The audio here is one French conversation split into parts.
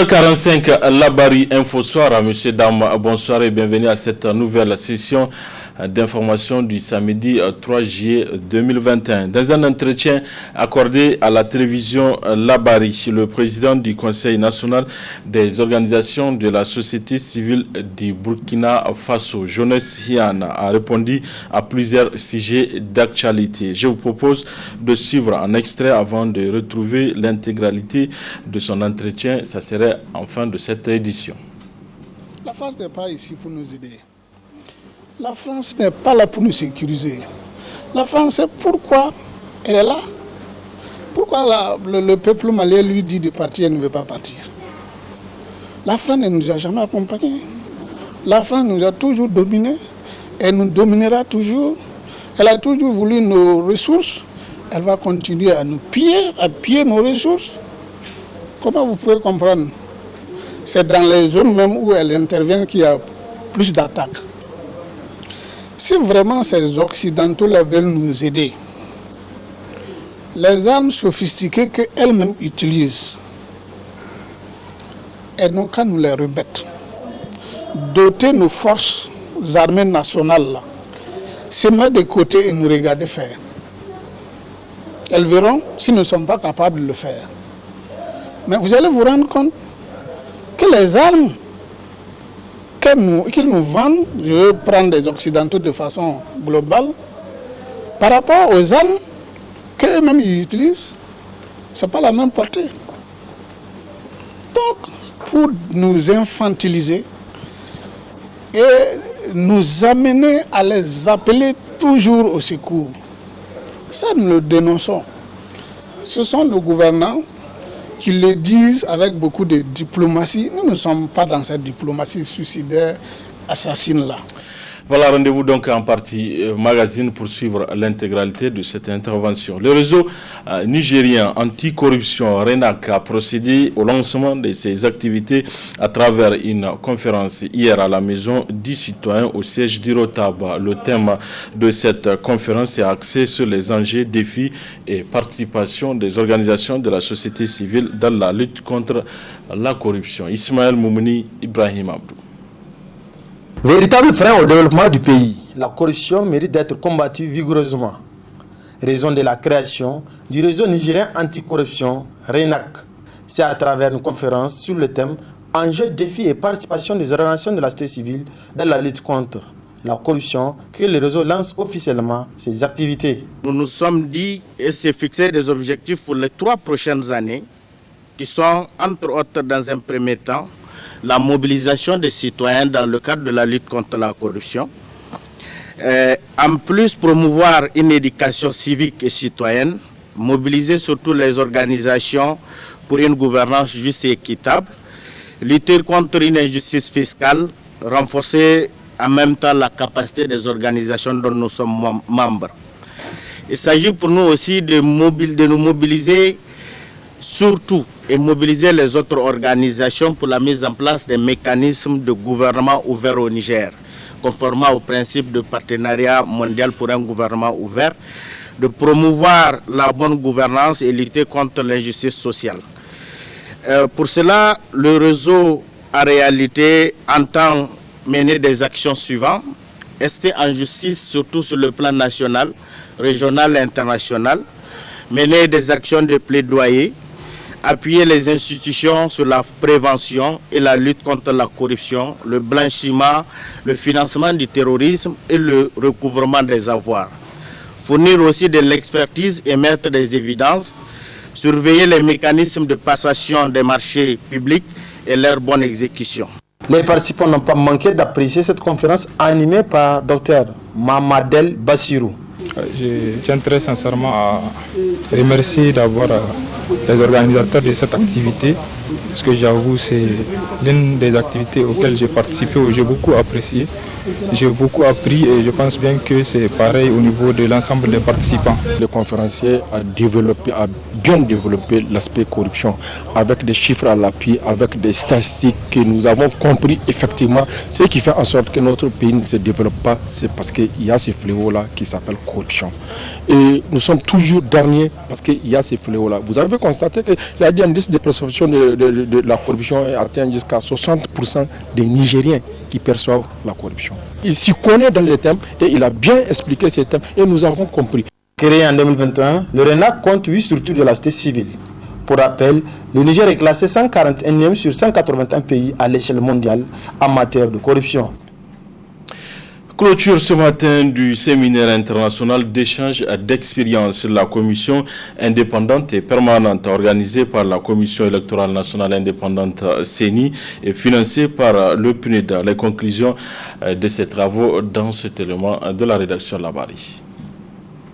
16h45, Labari Info Soir. Monsieur, dames, bonsoir et bienvenue à cette nouvelle session d'information du samedi 3 juillet 2021. Dans un entretien accordé à la télévision Labari, le président du Conseil national des organisations de la société civile du Burkina Faso, Jones Hiana, a répondu à plusieurs sujets d'actualité. Je vous propose de suivre un extrait avant de retrouver l'intégralité de son entretien. Ça serait en fin de cette édition. La France n'est pas ici pour nous aider. La France n'est pas là pour nous sécuriser. La France, c'est pourquoi elle est là. Pourquoi le peuple malien lui dit de partir, elle ne veut pas partir. La France ne nous a jamais accompagnés. La France nous a toujours dominés. Elle nous dominera toujours. Elle a toujours voulu nos ressources. Elle va continuer à nous piller, à piller nos ressources. Comment vous pouvez comprendre? C'est dans les zones même où elle intervient qu'il y a plus d'attaques. Si vraiment ces Occidentaux-là veulent nous aider, les armes sophistiquées qu'elles-mêmes utilisent, elles n'ont qu'à nous les remettre. Doter nos forces armées nationales, là, se mettre de côté et nous regarder faire. Elles verront si nous ne sommes pas capables de le faire. Mais vous allez vous rendre compte que les armes qu'ils nous vendent, je veux prendre des Occidentaux de façon globale, par rapport aux armes qu'eux-mêmes ils utilisent, ce n'est pas la même portée. Donc, pour nous infantiliser et nous amener à les appeler toujours au secours, ça nous le dénonçons. Ce sont nos gouvernants qui le disent avec beaucoup de diplomatie. Nous ne sommes pas dans cette diplomatie suicidaire, assassine-là. Voilà, rendez-vous donc en partie magazine pour suivre l'intégralité de cette intervention. Le réseau nigérien anticorruption RENAC a procédé au lancement de ses activités à travers une conférence hier à la maison du citoyen au siège d'Irotaba. Le thème de cette conférence est axé sur les enjeux, défis et participation des organisations de la société civile dans la lutte contre la corruption. Ismaël Moumouni, Ibrahim Abdou. Véritable frein au développement du pays, la corruption mérite d'être combattue vigoureusement. Raison de la création du réseau nigérien anticorruption RENAC. C'est à travers une conférence sur le thème enjeux, défis et participation des organisations de la société civile dans la lutte contre la corruption que le réseau lance officiellement ses activités. Nous nous sommes dit et s'est fixé des objectifs pour les 3 prochaines années qui sont entre autres dans un premier temps la mobilisation des citoyens dans le cadre de la lutte contre la corruption. En plus, promouvoir une éducation civique et citoyenne, mobiliser surtout les organisations pour une gouvernance juste et équitable, lutter contre une injustice fiscale, renforcer en même temps la capacité des organisations dont nous sommes membres. Il s'agit pour nous aussi de nous mobiliser surtout et mobiliser les autres organisations pour la mise en place des mécanismes de gouvernement ouvert au Niger, conformément au principe de partenariat mondial pour un gouvernement ouvert, de promouvoir la bonne gouvernance et lutter contre l'injustice sociale. Pour cela, le réseau, en réalité, entend mener des actions suivantes, rester en justice surtout sur le plan national, régional et international, mener des actions de plaidoyer, appuyer les institutions sur la prévention et la lutte contre la corruption, le blanchiment, le financement du terrorisme et le recouvrement des avoirs. Fournir aussi de l'expertise et mettre des évidences, surveiller les mécanismes de passation des marchés publics et leur bonne exécution. Les participants n'ont pas manqué d'apprécier cette conférence animée par Dr Mamadel Bassirou. Je tiens très sincèrement à remercier d'abord les organisateurs de cette activité, parce que j'avoue c'est l'une des activités auxquelles j'ai participé, où j'ai beaucoup apprécié, j'ai beaucoup appris et je pense bien que c'est pareil au niveau de l'ensemble des participants. Le conférencier a bien développé l'aspect corruption avec des chiffres à l'appui, avec des statistiques que nous avons compris effectivement. Ce qui fait en sorte que notre pays ne se développe pas, c'est parce qu'il y a ce fléau-là qui s'appelle corruption. Et nous sommes toujours derniers parce qu'il y a ce fléau-là. Vous avez constaté que l'indice de perception de la corruption atteint jusqu'à 60% des Nigériens qui perçoivent la corruption. Il s'y connaît dans les thèmes et il a bien expliqué ces thèmes et nous avons compris. Créé en 2021, le RENAC compte 8 structures de la société civile. Pour rappel, le Niger est classé 141e sur 181 pays à l'échelle mondiale en matière de corruption. Clôture ce matin du séminaire international d'échange d'expérience sur la commission indépendante et permanente organisée par la Commission électorale nationale indépendante CENI et financée par le PNUD. Les conclusions de ces travaux dans cet élément de la rédaction Labari.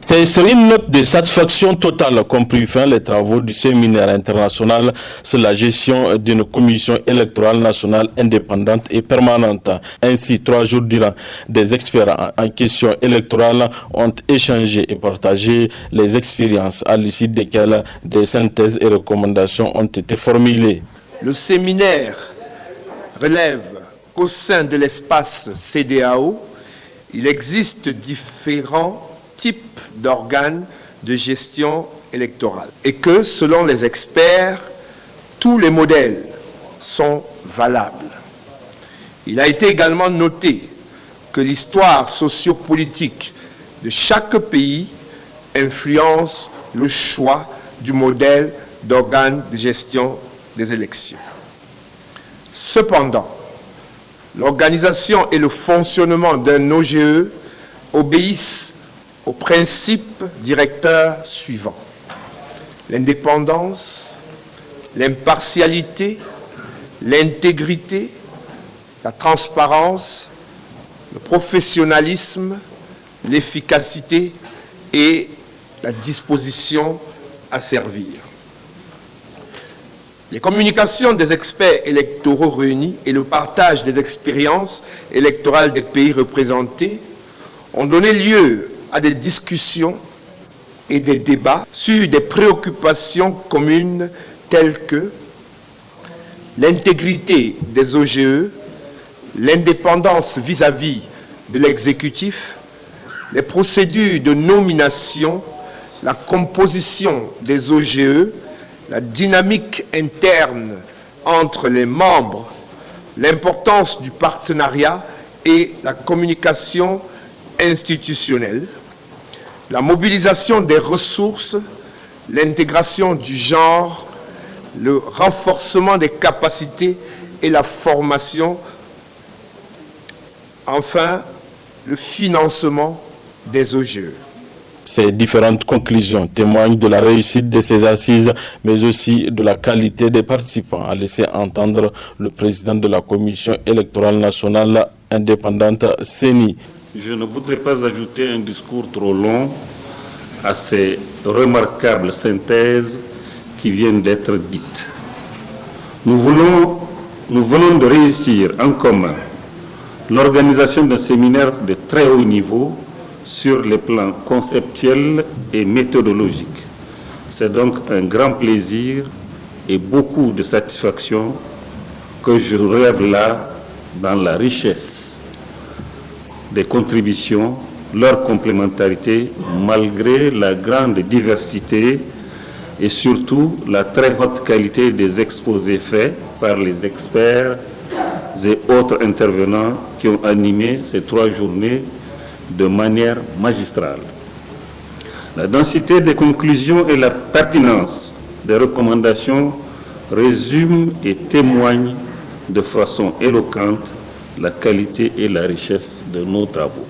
C'est sur une note de satisfaction totale qu'ont pris fin les travaux du séminaire international sur la gestion d'une commission électorale nationale indépendante et permanente. Ainsi, 3 jours durant, des experts en questions électorales ont échangé et partagé les expériences à l'issue desquelles des synthèses et recommandations ont été formulées. Le séminaire relève qu'au sein de l'espace CEDEAO, il existe différents types d'organes de gestion électorale et que, selon les experts, tous les modèles sont valables. Il a été également noté que l'histoire sociopolitique de chaque pays influence le choix du modèle d'organe de gestion des élections. Cependant, l'organisation et le fonctionnement d'un OGE obéissent aux principes directeurs suivants: l'indépendance, l'impartialité, l'intégrité, la transparence, le professionnalisme, l'efficacité et la disposition à servir. Les communications des experts électoraux réunis et le partage des expériences électorales des pays représentés ont donné lieu à des discussions et des débats sur des préoccupations communes telles que l'intégrité des OGE, l'indépendance vis-à-vis de l'exécutif, les procédures de nomination, la composition des OGE, la dynamique interne entre les membres, l'importance du partenariat et la communication institutionnelle, la mobilisation des ressources, l'intégration du genre, le renforcement des capacités et la formation, enfin le financement des OGE. Ces différentes conclusions témoignent de la réussite de ces assises, mais aussi de la qualité des participants, a laissé entendre le président de la Commission électorale nationale indépendante CENI. Je ne voudrais pas ajouter un discours trop long à ces remarquables synthèses qui viennent d'être dites. Nous venons de réussir en commun l'organisation d'un séminaire de très haut niveau sur les plans conceptuels et méthodologiques. C'est donc un grand plaisir et beaucoup de satisfaction que je relève là dans la richesse des contributions, leur complémentarité malgré la grande diversité et surtout la très haute qualité des exposés faits par les experts et autres intervenants qui ont animé ces 3 journées de manière magistrale. La densité des conclusions et la pertinence des recommandations résument et témoignent de façon éloquente la qualité et la richesse de nos travaux.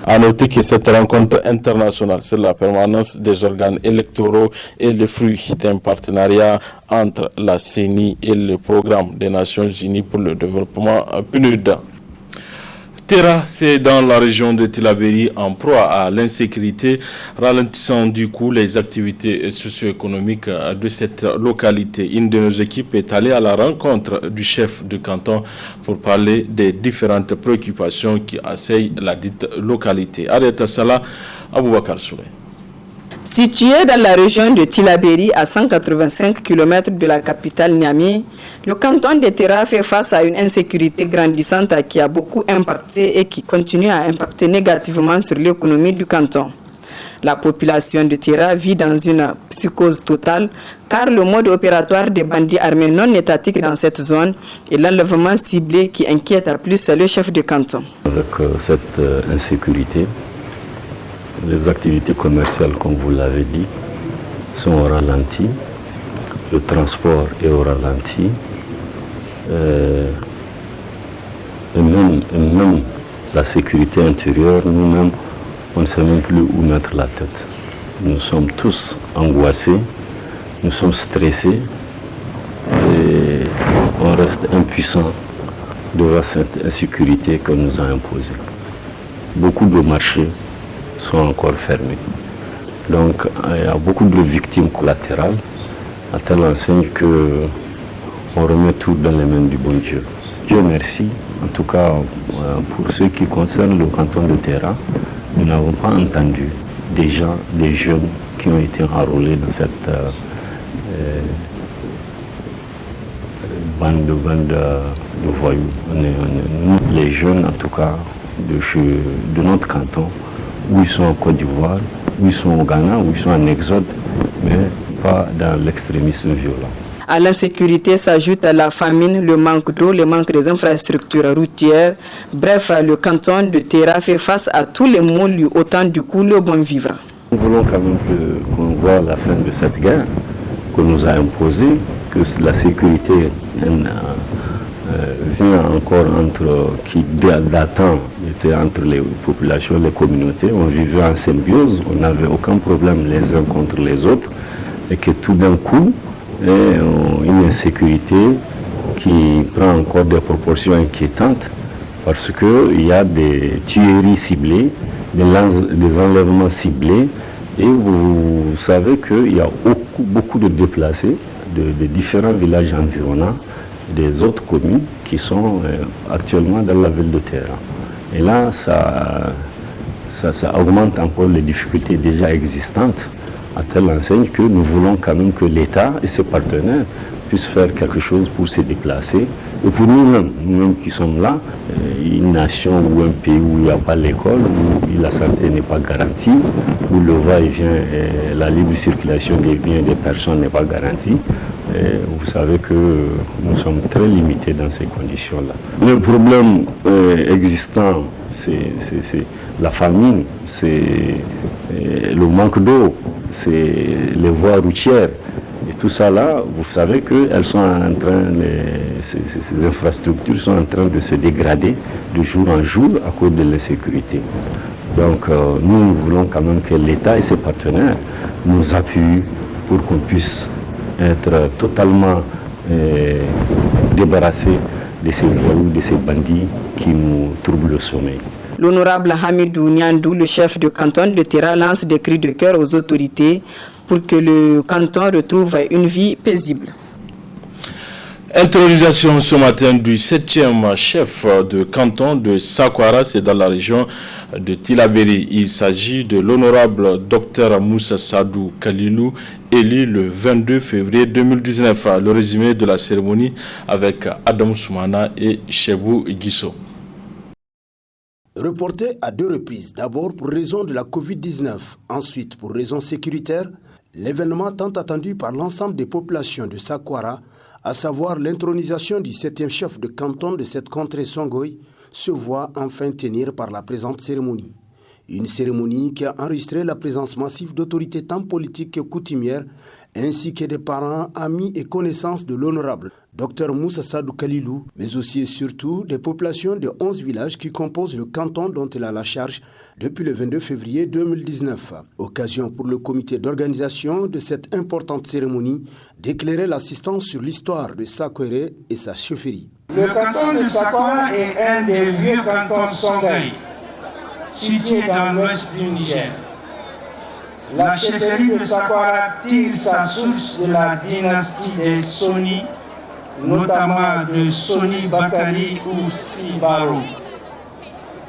À noter que cette rencontre internationale sur la permanence des organes électoraux est le fruit d'un partenariat entre la CENI et le Programme des Nations Unies pour le développement PNUD. Terra, c'est dans la région de Tillabéri en proie à l'insécurité, ralentissant du coup les activités socio-économiques de cette localité. Une de nos équipes est allée à la rencontre du chef de canton pour parler des différentes préoccupations qui assaillent la dite localité. Arrête Salah, Aboubakar Souley. Situé dans la région de Tillabéri, à 185 km de la capitale Niamey, le canton de Terra fait face à une insécurité grandissante qui a beaucoup impacté et qui continue à impacter négativement sur l'économie du canton. La population de Tera vit dans une psychose totale car le mode opératoire des bandits armés non étatiques dans cette zone est l'enlèvement ciblé qui inquiète à plus le chef de canton. Avec cette insécurité, les activités commerciales, comme vous l'avez dit, sont au ralenti. Le transport est au ralenti. Et même la sécurité intérieure, nous-mêmes, on ne sait même plus où mettre la tête. Nous sommes tous angoissés, nous sommes stressés et on reste impuissants devant cette insécurité qu'on nous a imposée. Beaucoup de marchés sont encore fermés. Donc il y a beaucoup de victimes collatérales, à telle enseigne qu'on remet tout dans les mains du bon Dieu. Dieu merci. En tout cas, pour ce qui concerne le canton de Tera, nous n'avons pas entendu déjà des jeunes qui ont été enrôlés dans cette bande de voyous. Nous, les jeunes, en tout cas, de notre canton, où ils sont en Côte d'Ivoire, où ils sont au Ghana, où ils sont en exode, mais pas dans l'extrémisme violent. À l'insécurité s'ajoute la famine, le manque d'eau, le manque des infrastructures routières. Bref, le canton de Tera fait face à tous les maux lui ôtant du coup le bon vivre. Nous voulons quand même qu'on voit la fin de cette guerre qu'on nous a imposée, que la sécurité vient encore qui datant était entre les populations, les communautés. On vivait en symbiose, on n'avait aucun problème les uns contre les autres, et que tout d'un coup, une insécurité qui prend encore des proportions inquiétantes parce qu'il y a des tueries ciblées, des enlèvements ciblés, et vous savez qu'il y a beaucoup de déplacés de différents villages environnants, des autres communes qui sont actuellement dans la ville de Tera. Et là, ça augmente encore les difficultés déjà existantes, à telle enseigne que nous voulons quand même que l'État et ses partenaires puissent faire quelque chose pour se déplacer. Et pour nous-mêmes qui sommes là, une nation ou un pays où il n'y a pas l'école, où la santé n'est pas garantie, où le va-et-vient, la libre circulation des biens et des personnes n'est pas garantie, vous savez que nous sommes très limités dans ces conditions-là. Le problème existant, c'est la famine, c'est le manque d'eau, c'est les voies routières. Et tout ça là, vous savez qu'elles sont en train, ces infrastructures sont en train de se dégrader de jour en jour à cause de l'insécurité. Donc nous voulons quand même que l'État et ses partenaires nous appuient pour qu'on puisse être totalement débarrassés de ces voyous, de ces bandits qui nous troublent le sommeil. L'honorable Hamidou Niandou, le chef de canton de Tera, lance des cris de cœur aux autorités pour que le canton retrouve une vie paisible. Intronisation ce matin du 7e chef de canton de Sakwara, c'est dans la région de Tillabéri. Il s'agit de l'honorable Dr Moussa Sadou Kalilou, élu le 22 février 2019. Le résumé de la cérémonie avec Adam Soumana et Chebou Guisso. Reporté à 2 reprises, d'abord pour raison de la Covid-19, ensuite pour raison sécuritaire, l'événement tant attendu par l'ensemble des populations de Sakwara, à savoir l'intronisation du 7e chef de canton de cette contrée Songoï, se voit enfin tenir par la présente cérémonie. Une cérémonie qui a enregistré la présence massive d'autorités tant politiques que coutumières, ainsi que des parents, amis et connaissances de l'honorable Dr Moussa Sadou Kalilou, mais aussi et surtout des populations de 11 villages qui composent le canton dont il a la charge depuis le 22 février 2019. Occasion pour le comité d'organisation de cette importante cérémonie d'éclairer l'assistance sur l'histoire de Sakwéré et sa chefferie. Le canton de Sakwara est un des vieux cantons Songhai, situé dans l'ouest du Niger. La chefferie de Sakwara tire sa source de la dynastie des Soni, notamment de Soni Bakari ou Sibaro.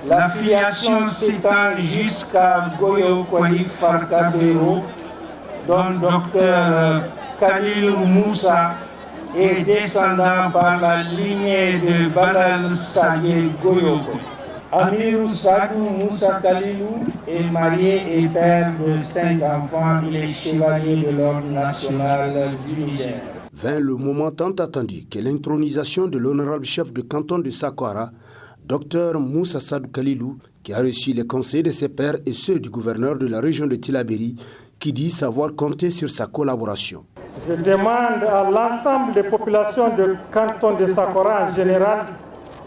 La filiation s'étend jusqu'à Goyo Kwahi Farkabero, dont Dr Khalil Moussa est descendant par la lignée de Balal Saye Goyo. Amirou Sadou Moussa Kalilou est marié et père de 5 enfants. Il est chevalier de l'Ordre national du Niger. Vint le moment tant attendu que l'intronisation de l'honorable chef de canton de Sakwara, Dr Moussa Sadou Kalilou, qui a reçu les conseils de ses pairs et ceux du gouverneur de la région de Tillabéri, qui dit savoir compter sur sa collaboration. Je demande à l'ensemble des populations du canton de Sakwara en général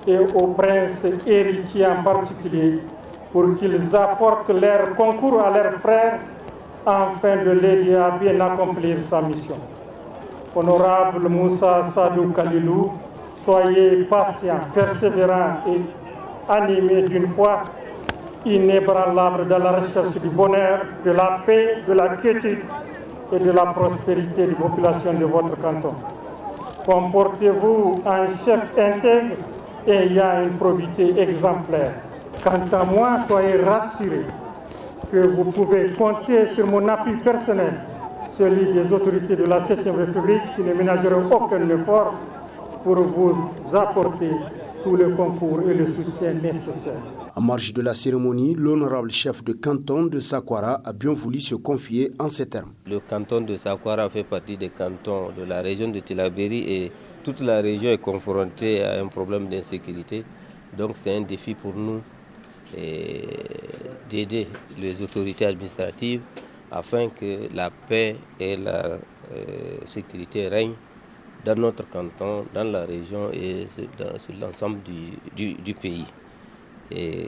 et au prince héritier en particulier pour qu'ils apportent leur concours à leurs frères afin de l'aider à bien accomplir sa mission. Honorable Moussa Sadou Kalilou, soyez patient, persévérant et animé d'une foi inébranlable dans la recherche du bonheur, de la paix, de la quiétude et de la prospérité des populations de votre canton. Comportez-vous en chef intègre et ayant une probité exemplaire. Quant à moi, soyez rassurés que vous pouvez compter sur mon appui personnel, celui des autorités de la 7e République qui ne ménageront aucun effort pour vous apporter tout le concours et le soutien nécessaire. En marge de la cérémonie, l'honorable chef de canton de Sakwara a bien voulu se confier en ces termes. Le canton de Sakwara fait partie des cantons de la région de Tillabéri et toute la région est confrontée à un problème d'insécurité. Donc c'est un défi pour nous d'aider les autorités administratives afin que la paix et la sécurité règnent dans notre canton, dans la région et sur l'ensemble du pays. Et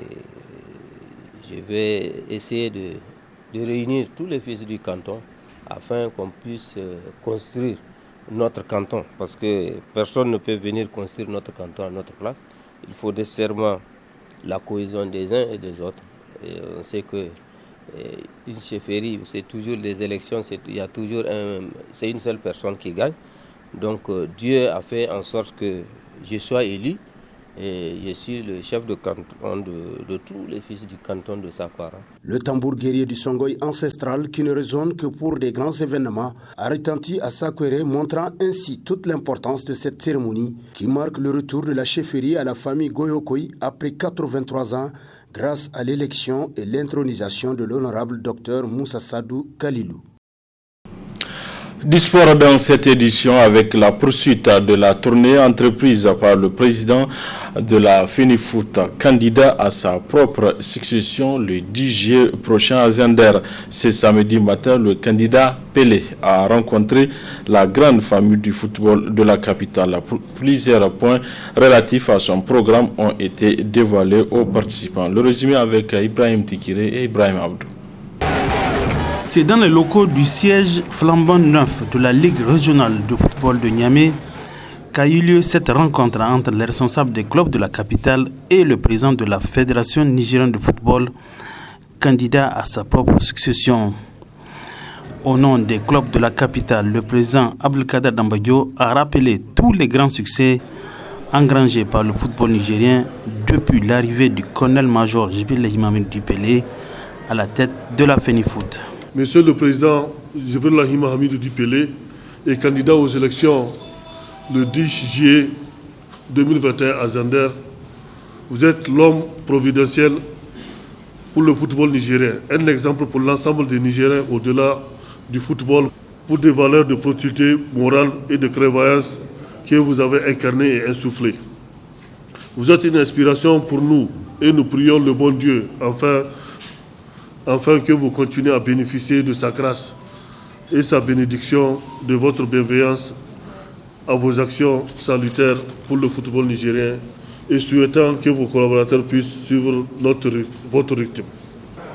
je vais essayer de réunir tous les fils du canton afin qu'on puisse construire notre canton. Parce que personne ne peut venir construire notre canton à notre place. Il faut nécessairement la cohésion des uns et des autres. Et on sait que une chefferie, c'est toujours les élections, c'est une seule personne qui gagne. Donc Dieu a fait en sorte que je sois élu et je suis le chef de canton de tous les fils du canton de Sakwara. Le tambour guerrier du Songhai ancestral, qui ne résonne que pour des grands événements, a retenti à Sakwere, montrant ainsi toute l'importance de cette cérémonie qui marque le retour de la chefferie à la famille Goyokoi après 83 ans grâce à l'élection et l'intronisation de l'honorable Dr Moussa Sadou Kalilou. Du sport dans cette édition avec la poursuite de la tournée entreprise par le président de la FENIFOOT, candidat à sa propre succession le 10 juillet prochain à Zender. Ce samedi matin, le candidat Pelé a rencontré la grande famille du football de la capitale. Plusieurs points relatifs à son programme ont été dévoilés aux participants. Le résumé avec Ibrahim Tikire et Ibrahim Abdou. C'est dans les locaux du siège flambant neuf de la Ligue régionale de football de Niamey qu'a eu lieu cette rencontre entre les responsables des clubs de la capitale et le président de la Fédération nigérienne de football, candidat à sa propre succession. Au nom des clubs de la capitale, le président Abdelkader Dambadio a rappelé tous les grands succès engrangés par le football nigérien depuis l'arrivée du colonel-major Djibril Hamidou Pelé à la tête de la FENIFOOT. Monsieur le Président Djibril Hamidou Pelé est candidat aux élections le 10 juillet 2021 à Zender. Vous êtes l'homme providentiel pour le football nigérien, un exemple pour l'ensemble des Nigériens au-delà du football, pour des valeurs de propriété morale et de prévoyance que vous avez incarnées et insufflées. Vous êtes une inspiration pour nous et nous prions le bon Dieu afin que vous continuez à bénéficier de sa grâce et sa bénédiction, de votre bienveillance à vos actions salutaires pour le football nigérien et souhaitant que vos collaborateurs puissent suivre votre rythme.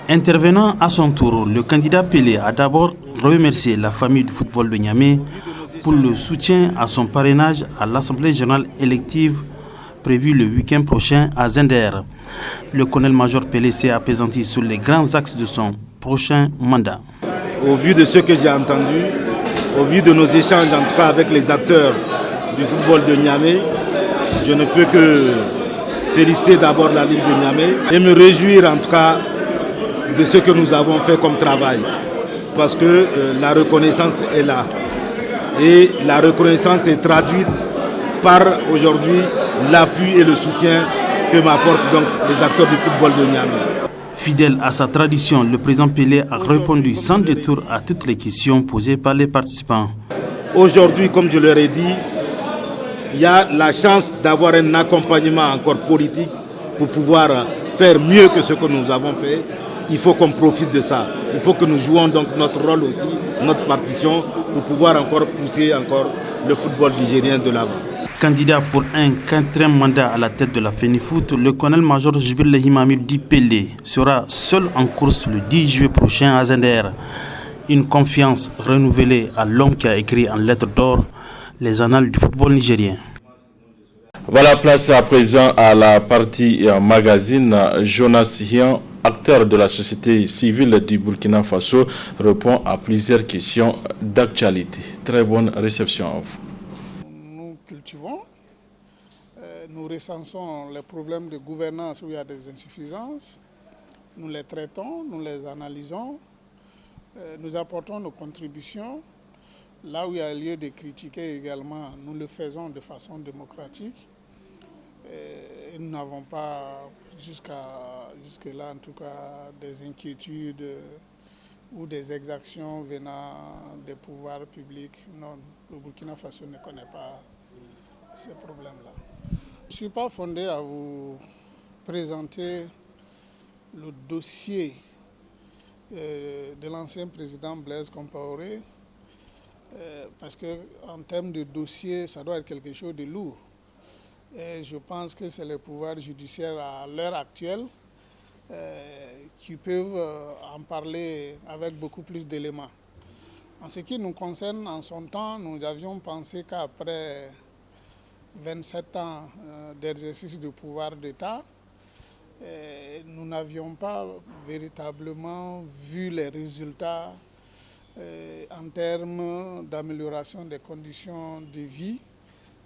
Intervenant à son tour, le candidat Pelé a d'abord remercié la famille du football de Niamey pour le soutien à son parrainage à l'Assemblée générale élective prévue le week-end prochain à Zender. Le colonel-major Pelé s'est apaisanti sur les grands axes de son prochain mandat. Au vu de ce que j'ai entendu, au vu de nos échanges en tout cas avec les acteurs du football de Niamey, je ne peux que féliciter d'abord la Ligue de Niamey et me réjouir en tout cas de ce que nous avons fait comme travail. Parce que la reconnaissance est là. Et la reconnaissance est traduite par aujourd'hui l'appui et le soutien que m'apportent donc les acteurs du football de Niamey. Fidèle à sa tradition, le président Pelé a répondu sans détour à toutes les questions posées par les participants. Aujourd'hui, comme je leur ai dit, il y a la chance d'avoir un accompagnement encore politique pour pouvoir faire mieux que ce que nous avons fait. Il faut qu'on profite de ça. Il faut que nous jouions donc notre rôle aussi, notre partition, pour pouvoir encore pousser encore le football nigérien de l'avant. Candidat pour un 4e mandat à la tête de la FENIFOOT, le colonel-major Djibril Himamidou Di Pelé sera seul en course le 10 juillet prochain à Zender. Une confiance renouvelée à l'homme qui a écrit en lettres d'or les annales du football nigérien. Voilà, place à présent à la partie magazine. Jonas Hian, acteur de la société civile du Burkina Faso, répond à plusieurs questions d'actualité. Très bonne réception à vous. Nous cultivons, nous recensons les problèmes de gouvernance où il y a des insuffisances, nous les traitons, nous les analysons, nous apportons nos contributions. Là où il y a lieu de critiquer également, nous le faisons de façon démocratique. Et nous n'avons pas, jusque-là en tout cas, des inquiétudes ou des exactions venant des pouvoirs publics. Non, le Burkina Faso ne connaît pas ces problèmes-là. Je ne suis pas fondé à vous présenter le dossier de l'ancien président Blaise Compaoré, parce qu'en termes de dossier, ça doit être quelque chose de lourd. Et je pense que c'est le pouvoir judiciaire à l'heure actuelle qui peuvent en parler avec beaucoup plus d'éléments. En ce qui nous concerne, en son temps, nous avions pensé qu'après 27 ans d'exercice du pouvoir d'État, nous n'avions pas véritablement vu les résultats en termes d'amélioration des conditions de vie,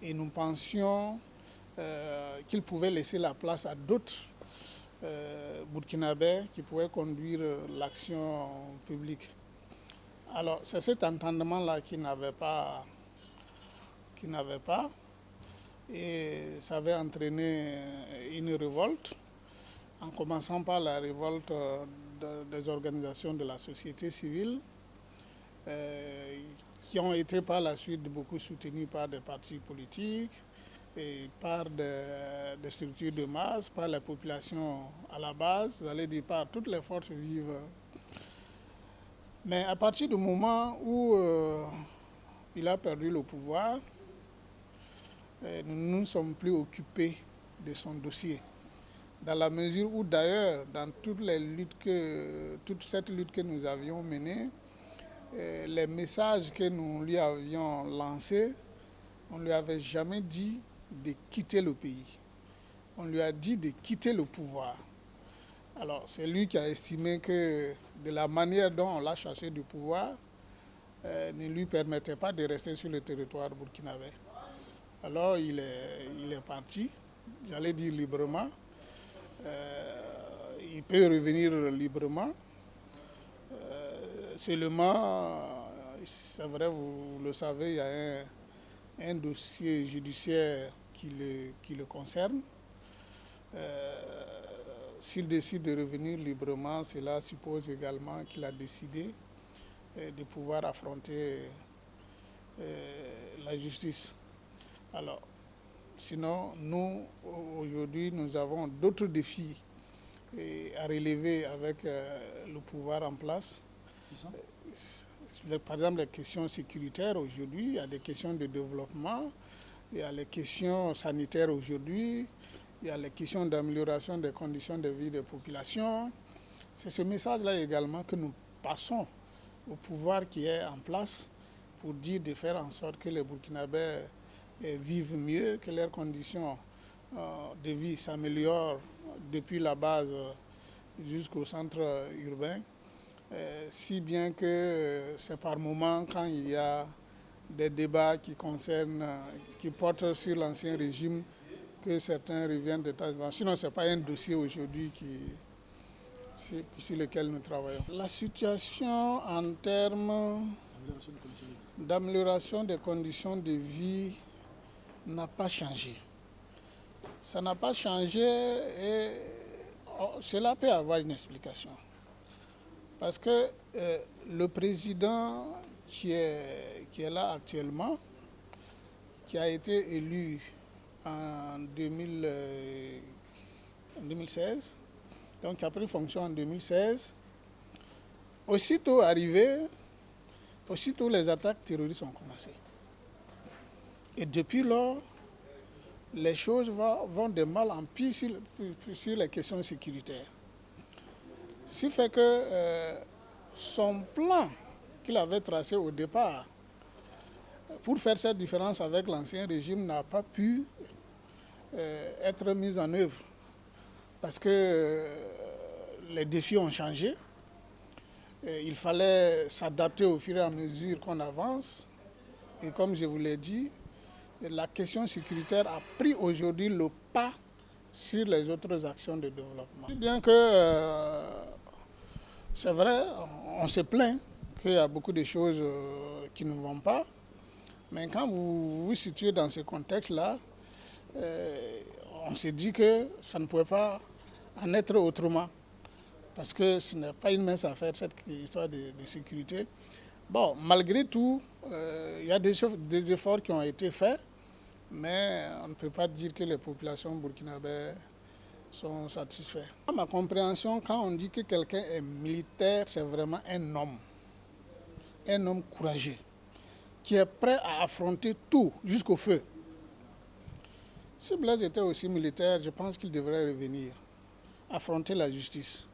et nous pensions qu'il pouvait laisser la place à d'autres burkinabés qui pouvaient conduire l'action publique. Alors c'est cet entendement-là qui n'avait pas, et ça avait entraîné une révolte, en commençant par la révolte des organisations de la société civile, qui ont été par la suite beaucoup soutenues par des partis politiques et par des structures de masse, par la population à la base, j'allais dire par toutes les forces vives. Mais à partir du moment où il a perdu le pouvoir, nous ne sommes plus occupés de son dossier. Dans la mesure où d'ailleurs, dans toute cette lutte que nous avions menée, les messages que nous lui avions lancés, on ne lui avait jamais dit de quitter le pays. On lui a dit de quitter le pouvoir. Alors c'est lui qui a estimé que de la manière dont on l'a chassé du pouvoir, ne lui permettait pas de rester sur le territoire burkinabé. Alors il est parti, j'allais dire librement. Il peut revenir librement. Seulement, c'est vrai, vous le savez, il y a un dossier judiciaire qui le concerne. S'il décide de revenir librement, cela suppose également qu'il a décidé de pouvoir affronter la justice. Alors, sinon, nous, aujourd'hui, nous avons d'autres défis à relever avec le pouvoir en place. Par exemple, les questions sécuritaires aujourd'hui, il y a des questions de développement, il y a les questions sanitaires aujourd'hui, il y a les questions d'amélioration des conditions de vie des populations. C'est ce message-là également que nous passons au pouvoir qui est en place pour dire de faire en sorte que les Burkinabés vivent mieux, que leurs conditions de vie s'améliorent depuis la base jusqu'au centre urbain. Si bien que c'est par moment, quand il y a des débats qui portent sur l'ancien régime, que certains reviennent de temps en temps. Sinon, ce n'est pas un dossier aujourd'hui sur lequel nous travaillons. La situation en termes d'amélioration des conditions de vie n'a pas changé. Ça n'a pas changé et cela peut avoir une explication. Parce que le président qui est là actuellement, qui a été élu en 2016, donc qui a pris fonction en 2016, aussitôt arrivé, aussitôt les attaques terroristes ont commencé. Et depuis lors, les choses vont de mal en pis sur les questions sécuritaires. Ce qui fait que son plan qu'il avait tracé au départ pour faire cette différence avec l'ancien régime n'a pas pu être mis en œuvre parce que les défis ont changé. Il fallait s'adapter au fur et à mesure qu'on avance. Et comme je vous l'ai dit, la question sécuritaire a pris aujourd'hui le pas sur les autres actions de développement. Bien que c'est vrai, on se plaint qu'il y a beaucoup de choses qui ne vont pas, mais quand vous vous situez dans ce contexte-là, on se dit que ça ne pouvait pas en être autrement, parce que ce n'est pas une mince affaire, cette histoire de sécurité. Bon, malgré tout, il y a des efforts qui ont été faits, mais on ne peut pas dire que les populations burkinabées sont satisfaits. À ma compréhension, quand on dit que quelqu'un est militaire, c'est vraiment un homme courageux, qui est prêt à affronter tout jusqu'au feu. Si Blaise était aussi militaire, je pense qu'il devrait revenir, affronter la justice.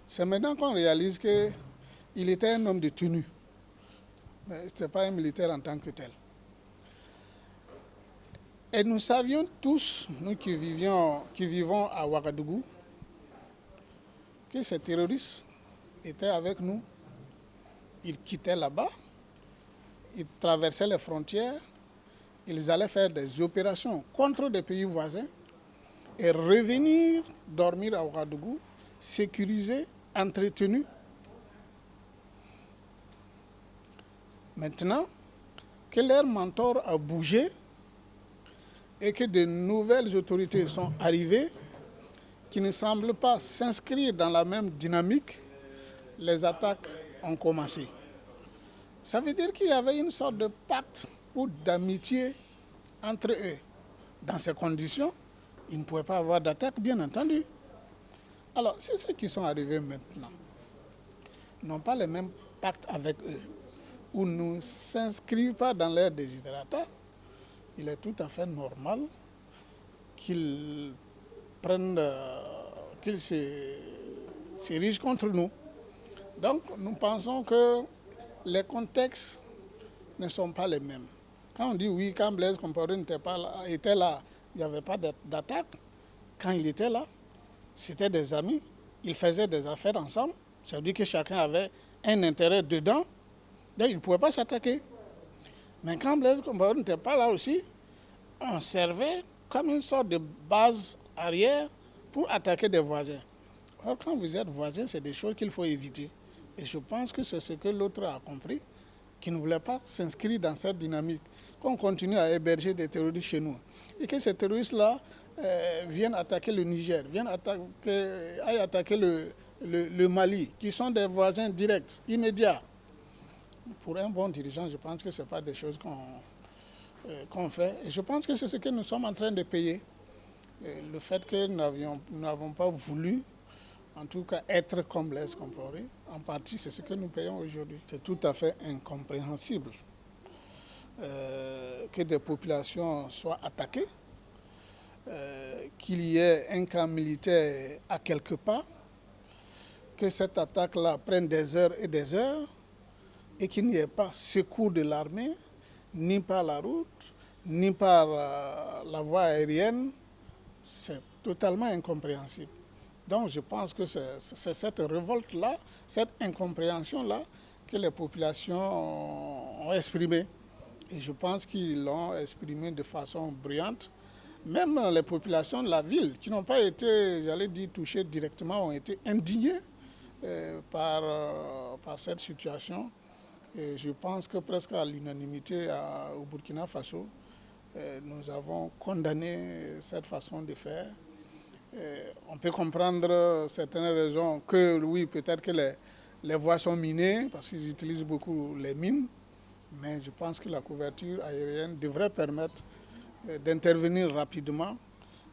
C'est maintenant qu'on réalise qu'il était un homme de tenue, mais ce n'était pas un militaire en tant que tel. Et nous savions tous, nous qui vivons à Ouagadougou, que ces terroristes étaient avec nous. Ils quittaient là-bas, ils traversaient les frontières, ils allaient faire des opérations contre des pays voisins et revenir dormir à Ouagadougou, sécurisés, entretenus. Maintenant que leur mentor a bougé, et que de nouvelles autorités sont arrivées qui ne semblent pas s'inscrire dans la même dynamique, les attaques ont commencé. Ça veut dire qu'il y avait une sorte de pacte ou d'amitié entre eux. Dans ces conditions, ils ne pouvaient pas avoir d'attaque, bien entendu. Alors, c'est ceux qui sont arrivés maintenant n'ont pas le même pacte avec eux, ou ne s'inscrivent pas dans leurs desiderata. Il est tout à fait normal qu'ils s'érigent contre nous. Donc, nous pensons que les contextes ne sont pas les mêmes. Quand on dit oui, quand Blaise Compaoré était là, il n'y avait pas d'attaque. Quand il était là, c'était des amis. Ils faisaient des affaires ensemble. Ça veut dire que chacun avait un intérêt dedans. Donc, ils ne pouvaient pas s'attaquer. Mais quand Blaise Compaoré n'était pas là aussi, on servait comme une sorte de base arrière pour attaquer des voisins. Or, quand vous êtes voisins, c'est des choses qu'il faut éviter. Et je pense que c'est ce que l'autre a compris, qui ne voulait pas s'inscrire dans cette dynamique, qu'on continue à héberger des terroristes chez nous. Et que ces terroristes-là viennent attaquer le Niger, viennent attaquer le Mali, qui sont des voisins directs, immédiats. Pour un bon dirigeant, je pense que ce n'est pas des choses qu'on fait. Et je pense que c'est ce que nous sommes en train de payer. Le fait que nous n'avons pas voulu, en tout cas, être comme Blaise Compaoré, en partie, c'est ce que nous payons aujourd'hui. C'est tout à fait incompréhensible que des populations soient attaquées, qu'il y ait un camp militaire à quelque part, que cette attaque-là prenne des heures et des heures, et qu'il n'y ait pas secours de l'armée, ni par la route, ni par la voie aérienne. C'est totalement incompréhensible. Donc je pense que c'est cette révolte-là, cette incompréhension-là que les populations ont exprimée. Et je pense qu'ils l'ont exprimée de façon brillante. Même les populations de la ville, qui n'ont pas été, j'allais dire, touchées directement, ont été indignées par cette situation. Et je pense que presque à l'unanimité au Burkina Faso, nous avons condamné cette façon de faire. On peut comprendre certaines raisons que, oui, peut-être que les voies sont minées parce qu'ils utilisent beaucoup les mines, mais je pense que la couverture aérienne devrait permettre d'intervenir rapidement.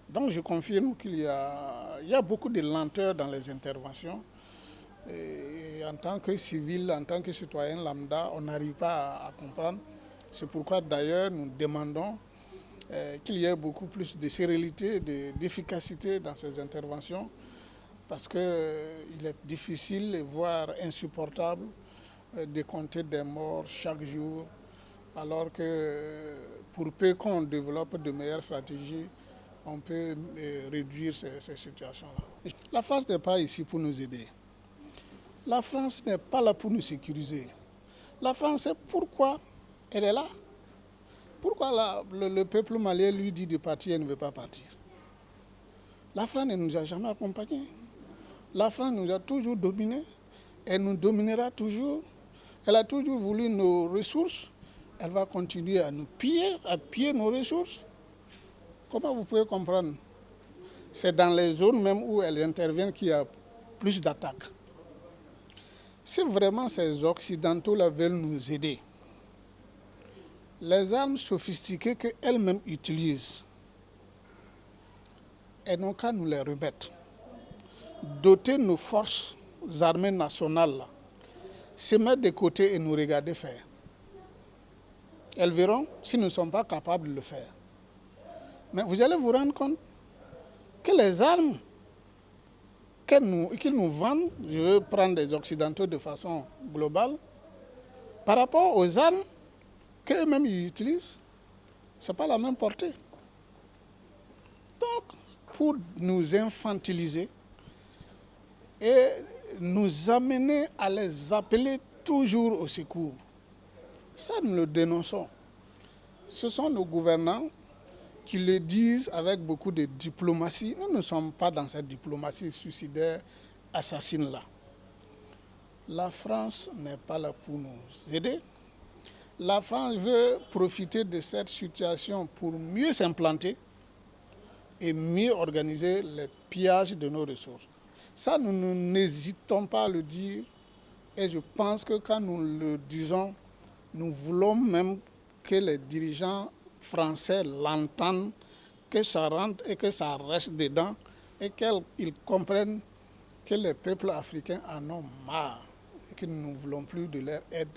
Donc je confirme qu'il y a beaucoup de lenteur dans les interventions. Et en tant que civil, en tant que citoyen lambda, on n'arrive pas à comprendre. C'est pourquoi d'ailleurs nous demandons qu'il y ait beaucoup plus de sérénité, d'efficacité dans ces interventions, parce qu'il est difficile, voire insupportable, de compter des morts chaque jour, alors que pour peu qu'on développe de meilleures stratégies, on peut réduire ces situations-là. La France n'est pas ici pour nous aider. La France n'est pas là pour nous sécuriser. La France, c'est pourquoi elle est là. Pourquoi le peuple malien lui dit de partir et ne veut pas partir? La France ne nous a jamais accompagnés. La France nous a toujours dominés. Elle nous dominera toujours. Elle a toujours voulu nos ressources. Elle va continuer à nous piller, à piller nos ressources. Comment vous pouvez comprendre? C'est dans les zones même où elle intervient qu'il y a plus d'attaques. Si vraiment ces Occidentaux-là veulent nous aider, les armes sophistiquées qu'elles-mêmes utilisent, elles n'ont qu'à nous les remettre. Doter nos forces armées nationales, là, se mettre de côté et nous regarder faire. Elles verront si nous ne sommes pas capables de le faire. Mais vous allez vous rendre compte que les armes qu'ils nous vendent, je veux prendre des Occidentaux de façon globale, par rapport aux armes qu'eux-mêmes ils utilisent, ce n'est pas la même portée. Donc, pour nous infantiliser et nous amener à les appeler toujours au secours, ça nous le dénonçons. Ce sont nos gouvernants qui le disent avec beaucoup de diplomatie. Nous ne sommes pas dans cette diplomatie suicidaire, assassine-là. La France n'est pas là pour nous aider. La France veut profiter de cette situation pour mieux s'implanter et mieux organiser les pillages de nos ressources. Ça, nous n'hésitons pas à le dire. Et je pense que quand nous le disons, nous voulons même que les dirigeants français l'entendent, que ça rentre et que ça reste dedans et qu'ils comprennent que les peuples africains en ont marre et que nous ne voulons plus de leur aide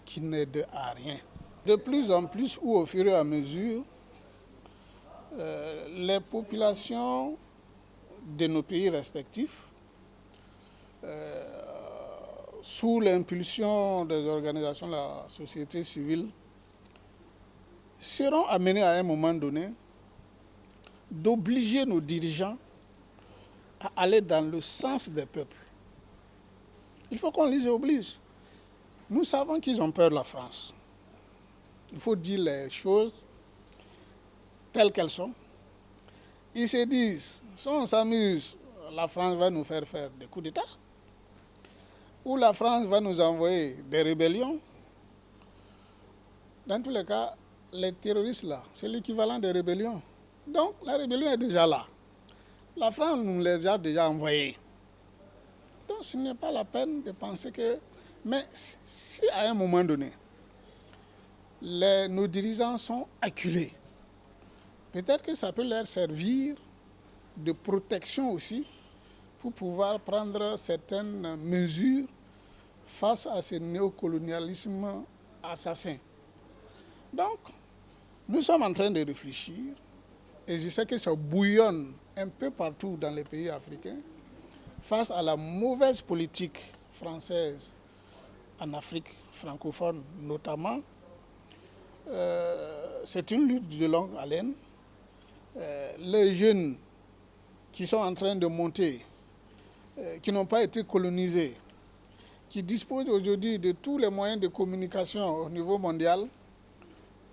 qui n'aide à rien. De plus en plus, ou au fur et à mesure, les populations de nos pays respectifs, sous l'impulsion des organisations de la société civile, seront amenés à un moment donné d'obliger nos dirigeants à aller dans le sens des peuples. Il faut qu'on les oblige. Nous savons qu'ils ont peur de la France. Il faut dire les choses telles qu'elles sont. Ils se disent, si on s'amuse, la France va nous faire des coups d'État, ou la France va nous envoyer des rébellions. Dans tous les cas, les terroristes là, c'est l'équivalent des rébellions. Donc la rébellion est déjà là. La France nous les a déjà envoyés. Donc ce n'est pas la peine de penser que... Mais si à un moment donné, nos dirigeants sont acculés, peut-être que ça peut leur servir de protection aussi pour pouvoir prendre certaines mesures face à ce néocolonialisme assassin. Donc, nous sommes en train de réfléchir, et je sais que ça bouillonne un peu partout dans les pays africains, face à la mauvaise politique française en Afrique francophone notamment. C'est une lutte de longue haleine. Les jeunes qui sont en train de monter, qui n'ont pas été colonisés, qui disposent aujourd'hui de tous les moyens de communication au niveau mondial,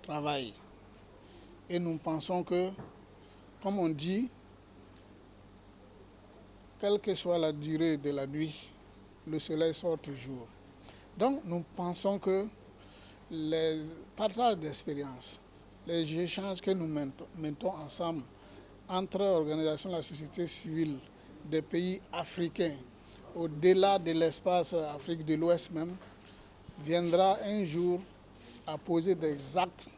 travaillent. Et nous pensons que, comme on dit, quelle que soit la durée de la nuit, le soleil sort toujours. Donc nous pensons que les partages d'expérience, les échanges que nous mettons ensemble entre organisations de la société civile des pays africains, au-delà de l'espace Afrique de l'Ouest même, viendra un jour à poser des actes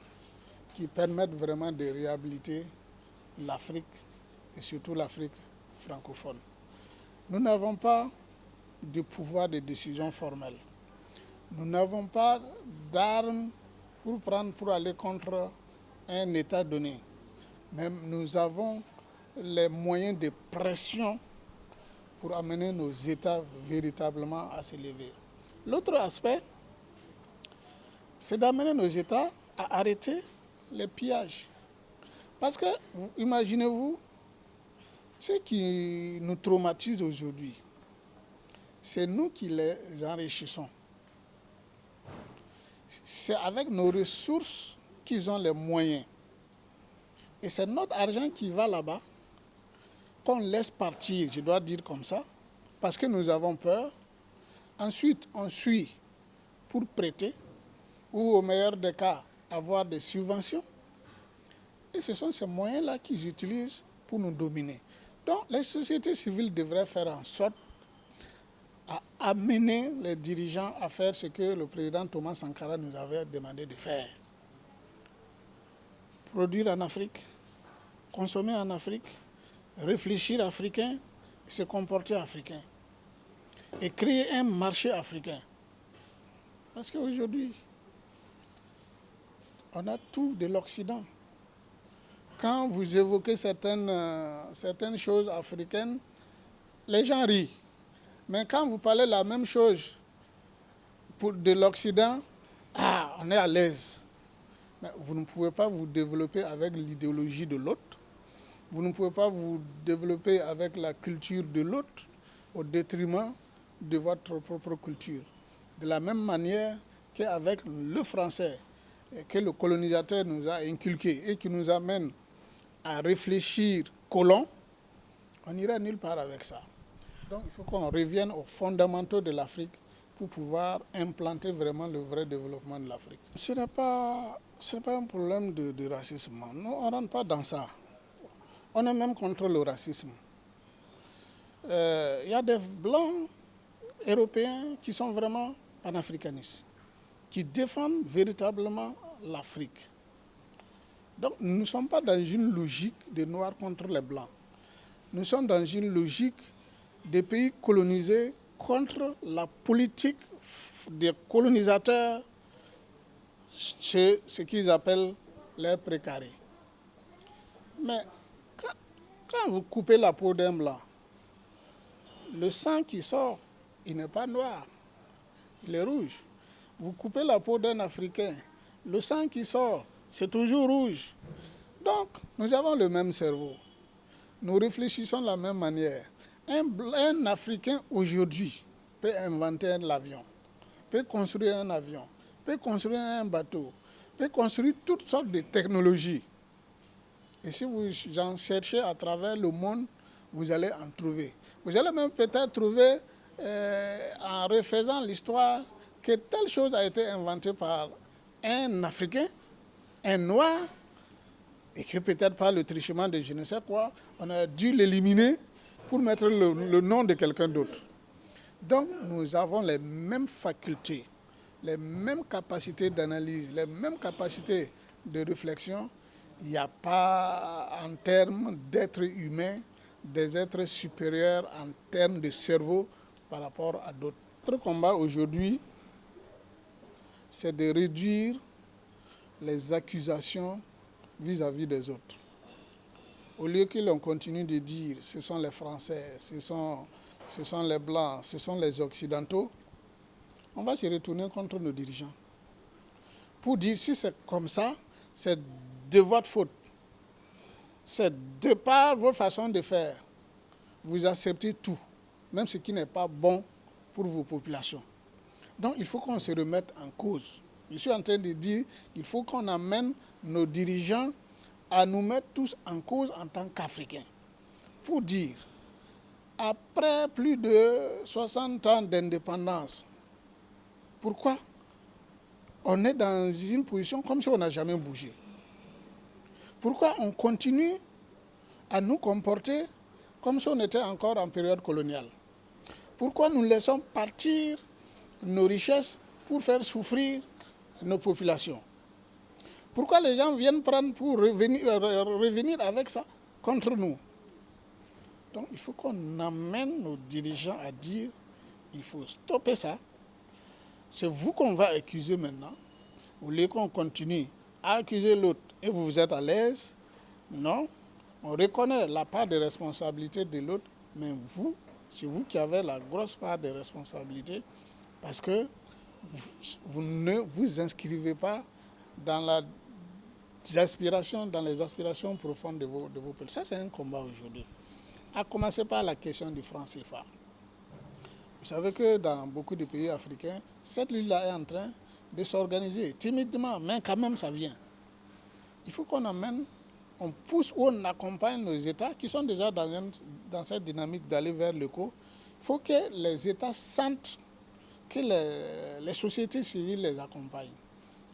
qui permettent vraiment de réhabiliter l'Afrique et surtout l'Afrique francophone. Nous n'avons pas de pouvoir de décision formelle. Nous n'avons pas d'armes pour aller contre un État donné. Mais nous avons les moyens de pression pour amener nos États véritablement à s'élever. L'autre aspect, c'est d'amener nos États à arrêter les pillages. Parce que, imaginez-vous, ce qui nous traumatise aujourd'hui, c'est nous qui les enrichissons. C'est avec nos ressources qu'ils ont les moyens. Et c'est notre argent qui va là-bas, qu'on laisse partir, je dois dire comme ça, parce que nous avons peur. Ensuite, on suit pour prêter, ou au meilleur des cas, avoir des subventions. Et ce sont ces moyens-là qu'ils utilisent pour nous dominer. Donc, les sociétés civiles devraient faire en sorte à amener les dirigeants à faire ce que le président Thomas Sankara nous avait demandé de faire. Produire en Afrique, consommer en Afrique, réfléchir africain, se comporter africain. Et créer un marché africain. Parce qu'aujourd'hui, on a tout de l'Occident. Quand vous évoquez certaines choses africaines, les gens rient. Mais quand vous parlez la même chose de l'Occident, on est à l'aise. Mais vous ne pouvez pas vous développer avec l'idéologie de l'autre. Vous ne pouvez pas vous développer avec la culture de l'autre au détriment de votre propre culture. De la même manière qu'avec le français, que le colonisateur nous a inculqué et qui nous amène à réfléchir colon, on n'ira nulle part avec ça. Donc il faut qu'on revienne aux fondamentaux de l'Afrique pour pouvoir implanter vraiment le vrai développement de l'Afrique. Ce n'est pas un problème de racisme. Nous, on ne rentre pas dans ça. On est même contre le racisme. Il y a des blancs européens qui sont vraiment panafricanistes, qui défendent véritablement l'Afrique. Donc nous ne sommes pas dans une logique des Noirs contre les Blancs. Nous sommes dans une logique des pays colonisés contre la politique des colonisateurs, ce qu'ils appellent l'air précaré. Mais quand vous coupez la peau d'un blanc, le sang qui sort, il n'est pas noir, il est rouge. Vous coupez la peau d'un Africain, le sang qui sort, c'est toujours rouge. Donc, nous avons le même cerveau. Nous réfléchissons de la même manière. Un Africain aujourd'hui peut inventer l'avion, peut construire un avion, peut construire un bateau, peut construire toutes sortes de technologies. Et si vous en cherchez à travers le monde, vous allez en trouver. Vous allez même peut-être trouver, en refaisant l'histoire, que telle chose a été inventée par un Africain, un Noir, et que peut-être par le trichement de je ne sais quoi, on a dû l'éliminer pour mettre le nom de quelqu'un d'autre. Donc nous avons les mêmes facultés, les mêmes capacités d'analyse, les mêmes capacités de réflexion. Il n'y a pas, en termes d'êtres humains, des êtres supérieurs en termes de cerveau par rapport à d'autres. Notre combat aujourd'hui, c'est de réduire les accusations vis-à-vis des autres. Au lieu que l'on continue de dire ce sont les Français, ce sont les Blancs, ce sont les Occidentaux, on va se retourner contre nos dirigeants. Pour dire si c'est comme ça, c'est de votre faute. C'est de par votre façon de faire. Vous acceptez tout, même ce qui n'est pas bon pour vos populations. Donc il faut qu'on se remette en cause. Je suis en train de dire qu'il faut qu'on amène nos dirigeants à nous mettre tous en cause en tant qu'Africains. Pour dire, après plus de 60 ans d'indépendance, pourquoi on est dans une position comme si on n'a jamais bougé? Pourquoi on continue à nous comporter comme si on était encore en période coloniale? Pourquoi nous laissons partir nos richesses pour faire souffrir nos populations? Pourquoi les gens viennent prendre pour revenir avec ça contre nous? Donc il faut qu'on amène nos dirigeants à dire il faut stopper ça. C'est vous qu'on va accuser maintenant. Vous voulez qu'on continue à accuser l'autre et vous êtes à l'aise? Non. On reconnaît la part de responsabilité de l'autre, mais vous, c'est vous qui avez la grosse part de responsabilité parce que vous ne vous inscrivez pas dans les aspirations profondes de vos peuples. Ça, c'est un combat aujourd'hui. À commencer par la question du franc CFA. Vous savez que dans beaucoup de pays africains, cette lutte-là est en train de s'organiser timidement, mais quand même ça vient. Il faut qu'on amène, on pousse ou on accompagne nos États qui sont déjà dans cette dynamique d'aller vers l'éco. Il faut que les États sentent que les sociétés civiles les accompagnent,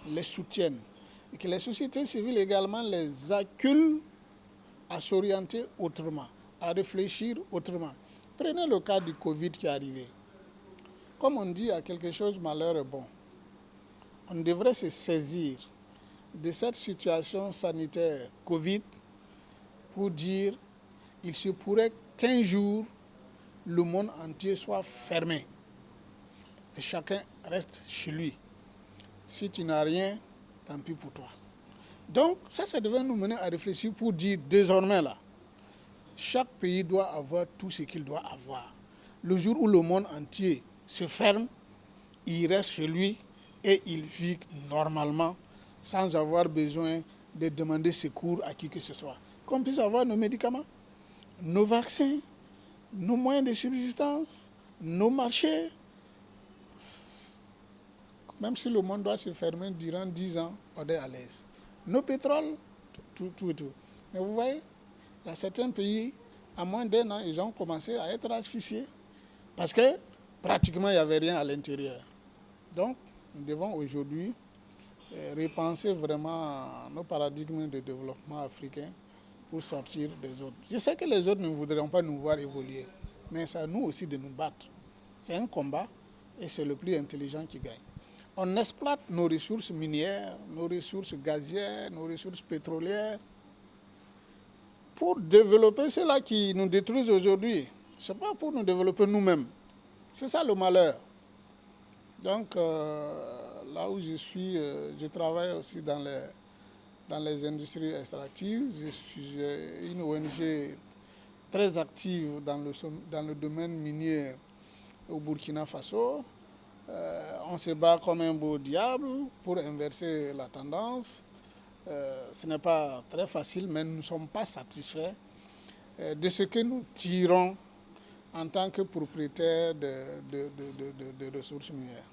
les soutiennent, et que les sociétés civiles également les acculent à s'orienter autrement, à réfléchir autrement. Prenez le cas du Covid qui est arrivé. Comme on dit, à quelque chose, malheur est bon. On devrait se saisir de cette situation sanitaire Covid pour dire il se pourrait qu'un jour, le monde entier soit fermé. Et chacun reste chez lui. Si tu n'as rien, tant pis pour toi. Donc, ça devait nous mener à réfléchir pour dire désormais là, chaque pays doit avoir tout ce qu'il doit avoir. Le jour où le monde entier se ferme, il reste chez lui et il vit normalement sans avoir besoin de demander secours à qui que ce soit. Qu'on puisse avoir nos médicaments, nos vaccins, nos moyens de subsistance, nos marchés. Même si le monde doit se fermer durant 10 ans, on est à l'aise. Nos pétroles, tout. Mais vous voyez, il y a certains pays, à moins d'un an, ils ont commencé à être asphyxiés parce que pratiquement il n'y avait rien à l'intérieur. Donc, nous devons aujourd'hui repenser vraiment nos paradigmes de développement africain pour sortir des autres. Je sais que les autres ne voudront pas nous voir évoluer, mais c'est à nous aussi de nous battre. C'est un combat et c'est le plus intelligent qui gagne. On exploite nos ressources minières, nos ressources gazières, nos ressources pétrolières pour développer ceux-là qui nous détruisent aujourd'hui. Ce n'est pas pour nous développer nous-mêmes. C'est ça le malheur. Donc, là où je suis, je travaille aussi dans les industries extractives. Je suis une ONG très active dans le domaine minier au Burkina Faso. On se bat comme un beau diable pour inverser la tendance. Ce n'est pas très facile, mais nous ne sommes pas satisfaits de ce que nous tirons en tant que propriétaires de ressources minières.